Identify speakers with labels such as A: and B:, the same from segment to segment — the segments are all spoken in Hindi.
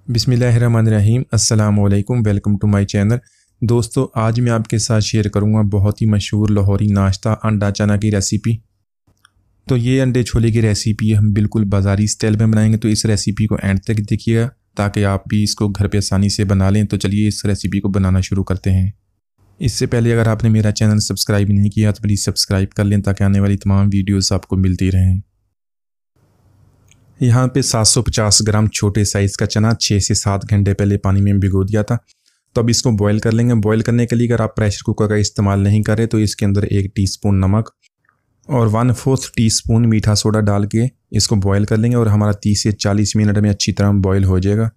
A: बिस्मिल्लाहिर्रहमानिर्रहीम अस्सलाम वालेकुम, वेलकम टू माय चैनल। दोस्तों, आज मैं आपके साथ शेयर करूंगा बहुत ही मशहूर लाहौरी नाश्ता अंडा चना की रेसिपी। तो ये अंडे छोले की रेसिपी हम बिल्कुल बाज़ारी स्टाइल में बनाएंगे, तो इस रेसिपी को एंड तक देखिएगा ताकि आप भी इसको घर पे आसानी से बना लें। तो चलिए इस रेसिपी को बनाना शुरू करते हैं। इससे पहले अगर आपने मेरा चैनल सब्सक्राइब नहीं किया तो प्लीज़ सब्सक्राइब कर लें ताकि आने वाली तमाम वीडियोज़ आपको मिलती रहें। यहाँ पे 750 ग्राम छोटे साइज़ का चना 6 से 7 घंटे पहले पानी में भिगो दिया था। तो अब इसको बॉईल कर लेंगे। बॉईल करने के लिए अगर आप प्रेशर कुकर का इस्तेमाल नहीं करें तो इसके अंदर 1 टीस्पून नमक और 1/4 टीस्पून मीठा सोडा डाल के इसको बॉईल कर लेंगे और हमारा 30 से 40 मिनट में अच्छी तरह बॉईल हो जाएगा।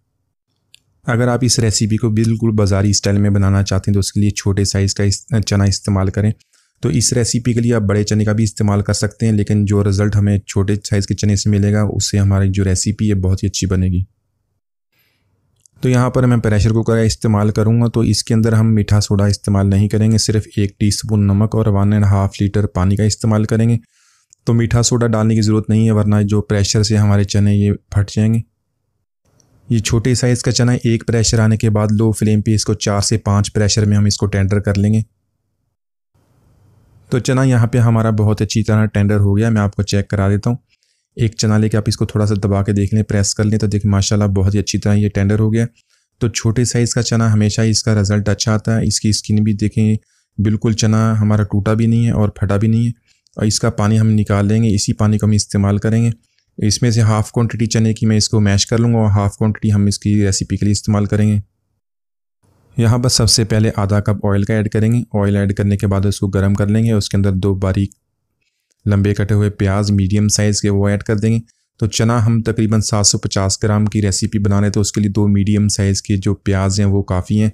A: अगर आप इस रेसिपी को बिल्कुल बाज़ारी स्टाइल में बनाना चाहते हैं तो उसके लिए छोटे साइज़ का चना इस्तेमाल करें। तो इस रेसिपी के लिए आप बड़े चने का भी इस्तेमाल कर सकते हैं, लेकिन जो रिज़ल्ट हमें छोटे साइज़ के चने से मिलेगा उससे हमारी जो रेसिपी है बहुत ही अच्छी बनेगी। तो यहाँ पर मैं प्रेशर कुकर का इस्तेमाल करूँगा, तो इसके अंदर हम मीठा सोडा इस्तेमाल नहीं करेंगे, सिर्फ 1 टीस्पून नमक और 1.5 लीटर पानी का इस्तेमाल करेंगे। तो मीठा सोडा डालने की ज़रूरत नहीं है, वरना जो प्रेशर से हमारे चने ये फट जाएंगे। ये छोटे साइज़ का चना एक प्रेशर आने के बाद लो फ्लेम पे इसको 4 से 5 प्रेशर में हम इसको टेंडर कर लेंगे। तो चना यहाँ पे हमारा बहुत अच्छी तरह टेंडर हो गया। मैं आपको चेक करा देता हूँ। एक चना लेके आप इसको थोड़ा सा दबा के देख लें, प्रेस कर लें, तो देखिए माशाल्लाह बहुत ही अच्छी तरह ये टेंडर हो गया। तो छोटे साइज़ का चना हमेशा इसका रिज़ल्ट अच्छा आता है। इसकी स्किन भी देखें, बिल्कुल चना हमारा टूटा भी नहीं है और फटा भी नहीं है। और इसका पानी हम निकाल लेंगे, इसी पानी को हम इस्तेमाल करेंगे। इसमें से हाफ़ क्वान्टिटी चने की मैं इसको मैश कर लूँगा और हाफ़ क्वान्टिटी हम इसकी रेसिपी के लिए इस्तेमाल करेंगे। यहाँ पर सबसे पहले आधा कप ऑयल का ऐड करेंगे। ऑयल ऐड करने के बाद उसको गर्म कर लेंगे। उसके अंदर 2 बारीक लंबे कटे हुए प्याज मीडियम साइज़ के वो ऐड कर देंगे। तो चना हम तकरीबन 750 ग्राम की रेसिपी बना रहे हैं, तो उसके लिए 2 मीडियम साइज़ के जो प्याज हैं वो काफ़ी हैं।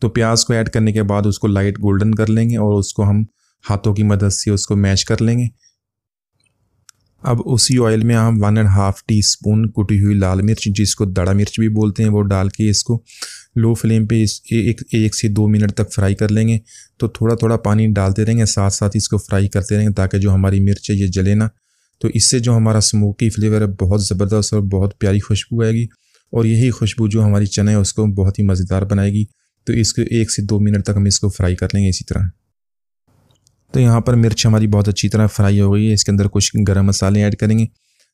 A: तो प्याज को ऐड करने के बाद उसको लाइट गोल्डन कर लेंगे और उसको हम हाथों की मदद से उसको मैश कर लेंगे। अब उसी ऑयल में हम 1.5 टीस्पून कुटी हुई लाल मिर्च, जिसको दड़ा मिर्च भी बोलते हैं, वो डाल के इसको लो फ्लेम पे एक से 2 मिनट तक फ्राई कर लेंगे। तो थोड़ा थोड़ा पानी डालते रहेंगे, साथ साथ इसको फ्राई करते रहेंगे ताकि जो हमारी मिर्च है ये जले ना। तो इससे जो हमारा स्मोकी फ्लेवर है बहुत ज़बरदस्त और बहुत प्यारी खुशबू आएगी, और यही खुशबू जो हमारी चना है उसको बहुत ही मज़ेदार बनाएगी। तो इसको 1 से 2 मिनट तक हम इसको फ्राई कर लेंगे इसी तरह। तो यहाँ पर मिर्च हमारी बहुत अच्छी तरह फ्राई हो गई है। इसके अंदर कुछ गरम मसाले ऐड करेंगे,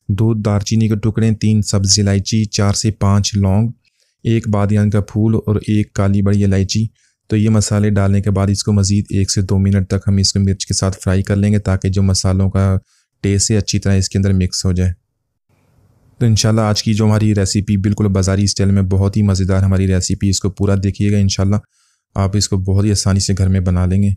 A: 2 दालचीनी के टुकड़े, 3 सब्ज़ इलायची, 4 से 5 लौंग, 1 बादियान का फूल और 1 काली बड़ी इलायची। तो ये मसाले डालने के बाद इसको मज़ीद 1 से 2 मिनट तक हम इसको मिर्च के साथ फ्राई कर लेंगे ताकि जो मसालों का टेस्ट है अच्छी तरह इसके अंदर मिक्स हो जाए। तो इंशाल्लाह आज की जो हमारी रेसिपी बिल्कुल बाज़ारी स्टाइल में बहुत ही मज़ेदार हमारी रेसिपी, इसको पूरा देखिएगा। इंशाल्लाह आप इसको बहुत ही आसानी से घर में बना लेंगे।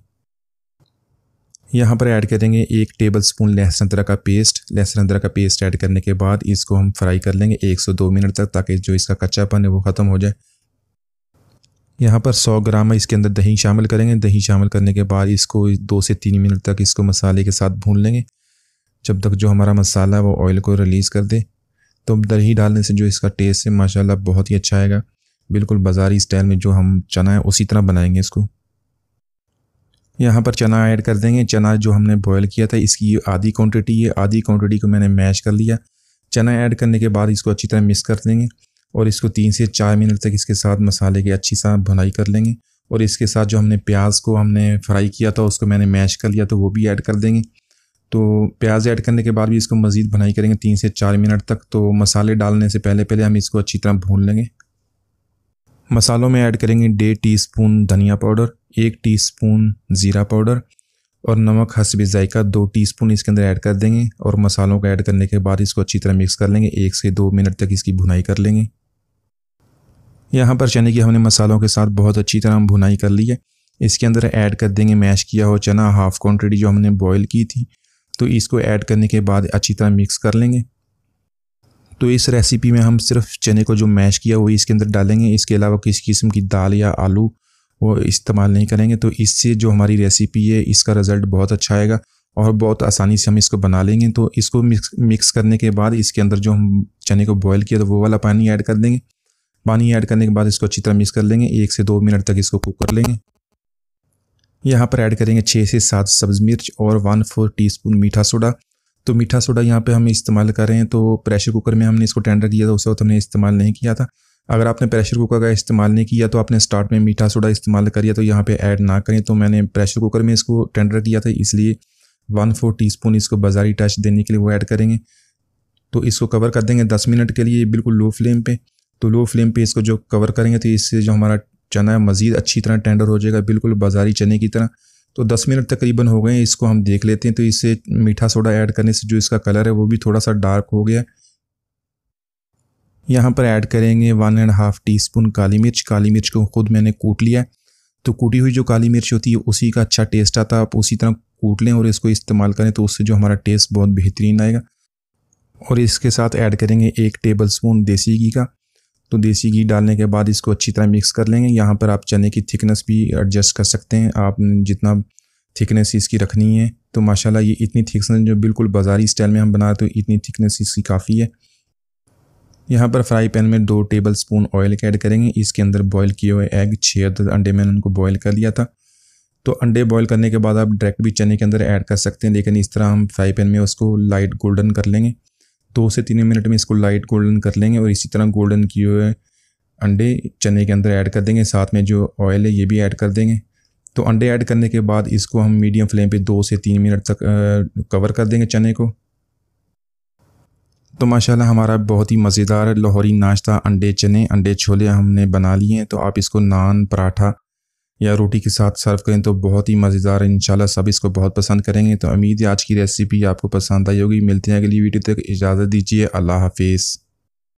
A: यहाँ पर ऐड करेंगे 1 टेबलस्पून लहसुन अदरक का पेस्ट। लहसुन अदरक का पेस्ट ऐड करने के बाद इसको हम फ्राई कर लेंगे 1 से 2 मिनट तक, ताकि जो इसका कच्चापन है वो ख़त्म हो जाए। यहाँ पर 100 ग्राम इसके अंदर दही शामिल करेंगे। दही शामिल करने के बाद इसको 2 से 3 मिनट तक इसको मसाले के साथ भून लेंगे, जब तक जो हमारा मसाला है वो ऑयल को रिलीज़ कर दे। तो दही डालने से जो इसका टेस्ट है माशाल्लाह बहुत ही अच्छा आएगा। बिल्कुल बाज़ारी स्टाइल में जो हम चना है उसी तरह बनाएंगे इसको। यहाँ पर चना ऐड कर देंगे। चना जो हमने बॉयल किया था इसकी आधी क्वांटिटी है, आधी क्वांटिटी को मैंने मैश कर लिया। चना ऐड करने के बाद इसको अच्छी तरह मिक्स कर देंगे और इसको 3 से 4 मिनट तक इसके साथ मसाले की अच्छी सा भुनाई कर लेंगे। और इसके साथ जो हमने प्याज को हमने फ्राई किया था उसको मैंने मैश कर लिया, तो वो भी ऐड कर देंगे। तो प्याज ऐड करने के बाद भी इसको मज़ीद भुनाई करेंगे 3 से 4 मिनट तक। तो मसाले डालने से पहले हम इसको अच्छी तरह भून लेंगे। मसालों में ऐड करेंगे 1.5 टीस्पून धनिया पाउडर, 1 टीस्पून ज़ीरा पाउडर और नमक हस्बे ज़ायका 2 टीस्पून इसके अंदर ऐड कर देंगे। और मसालों को ऐड करने के बाद इसको अच्छी तरह मिक्स कर लेंगे, 1 से 2 मिनट तक इसकी भुनाई कर लेंगे। यहाँ पर चने की हमने मसालों के साथ बहुत अच्छी तरह भुनाई कर ली है। इसके अंदर ऐड कर देंगे मैश किया हुआ चना, हाफ़ क्वान्टिटी जो हमने बॉयल की थी। तो इसको ऐड करने के बाद अच्छी तरह मिक्स कर लेंगे। तो इस रेसिपी में हम सिर्फ चने को जो मैश किया वो इसके अंदर डालेंगे, इसके अलावा किसी किस्म की दाल या आलू वो इस्तेमाल नहीं करेंगे। तो इससे जो हमारी रेसिपी है इसका रिज़ल्ट बहुत अच्छा आएगा और बहुत आसानी से हम इसको बना लेंगे। तो इसको मिक्स करने के बाद इसके अंदर जो हम चने को बॉयल किया तो वो वाला पानी ऐड कर देंगे। पानी ऐड करने के बाद इसको अच्छी तरह मिक्स कर लेंगे, 1 से 2 मिनट तक इसको कुक कर लेंगे। यहाँ पर ऐड करेंगे 6 से 7 सब्ज़ मिर्च और 1/4 टीस्पून मीठा सोडा। तो मीठा सोडा यहाँ पे हम इस्तेमाल कर रहे हैं। तो प्रेशर कुकर में हमने इसको टेंडर किया था, उस वक्त हमने इस्तेमाल नहीं किया था। अगर आपने प्रेशर कुकर का इस्तेमाल नहीं किया तो आपने स्टार्ट में मीठा सोडा इस्तेमाल करिए, तो यहाँ पे ऐड ना करें। तो मैंने प्रेशर कुकर में इसको टेंडर किया था, इसलिए 1/4 टीस्पून इसको बाज़ारी टच देने के लिए वो ऐड करेंगे। तो इसको कवर कर देंगे 10 मिनट के लिए बिल्कुल लो फ्लेम पे। तो लो फ्लेम पे इसको जो कवर करेंगे तो इससे जो हमारा चना है मज़ीद अच्छी तरह टेंडर हो जाएगा, बिल्कुल बाज़ारी चने की तरह। तो 10 मिनट तकरीबन हो गए, इसको हम देख लेते हैं। तो इससे मीठा सोडा ऐड करने से जो इसका कलर है वो भी थोड़ा सा डार्क हो गया। यहाँ पर ऐड करेंगे 1.5 टीस्पून काली मिर्च। काली मिर्च को खुद मैंने कूट लिया। तो कूटी हुई जो काली मिर्च होती है उसी का अच्छा टेस्ट आता है, आप उसी तरह कूट लें और इसको इस्तेमाल करें, तो उससे जो हमारा टेस्ट बहुत बेहतरीन आएगा। और इसके साथ ऐड करेंगे 1 टेबलस्पून देसी घी का। तो देसी घी डालने के बाद इसको अच्छी तरह मिक्स कर लेंगे। यहाँ पर आप चने की थिकनेस भी एडजस्ट कर सकते हैं, आप जितना थिकनेस इसकी रखनी है। तो माशाल्लाह ये इतनी थिकनेस जो बिल्कुल बाज़ारी स्टाइल में हम बना रहे, तो इतनी थिकनेस इसकी काफ़ी है। यहाँ पर फ्राई पैन में 2 टेबलस्पून ऑयल ऐड करेंगे। इसके अंदर बॉयल किए हुए एग 6 अंडे मैंने उनको बॉयल कर लिया था। तो अंडे बॉयल करने के बाद आप डायरेक्ट भी चने के अंदर ऐड कर सकते हैं, लेकिन इस तरह हम फ्राई पैन में उसको लाइट गोल्डन कर लेंगे। 2 से 3 मिनट में इसको लाइट गोल्डन कर लेंगे और इसी तरह गोल्डन किए हुए अंडे चने के अंदर ऐड कर देंगे, साथ में जो ऑयल है ये भी ऐड कर देंगे। तो अंडे ऐड करने के बाद इसको हम मीडियम फ्लेम पे 2 से 3 मिनट तक कवर कर देंगे चने को। तो माशाल्लाह हमारा बहुत ही मज़ेदार लाहौरी नाश्ता अंडे छोले हमने बना लिए हैं। तो आप इसको नान, पराठा या रोटी के साथ सर्व करें तो बहुत ही मज़ेदार है। इंशाल्लाह सब इसको बहुत पसंद करेंगे। तो उम्मीद है आज की रेसिपी आपको पसंद आई होगी। मिलते हैं अगली वीडियो तक, इजाज़त दीजिए, अल्लाह हाफिज़।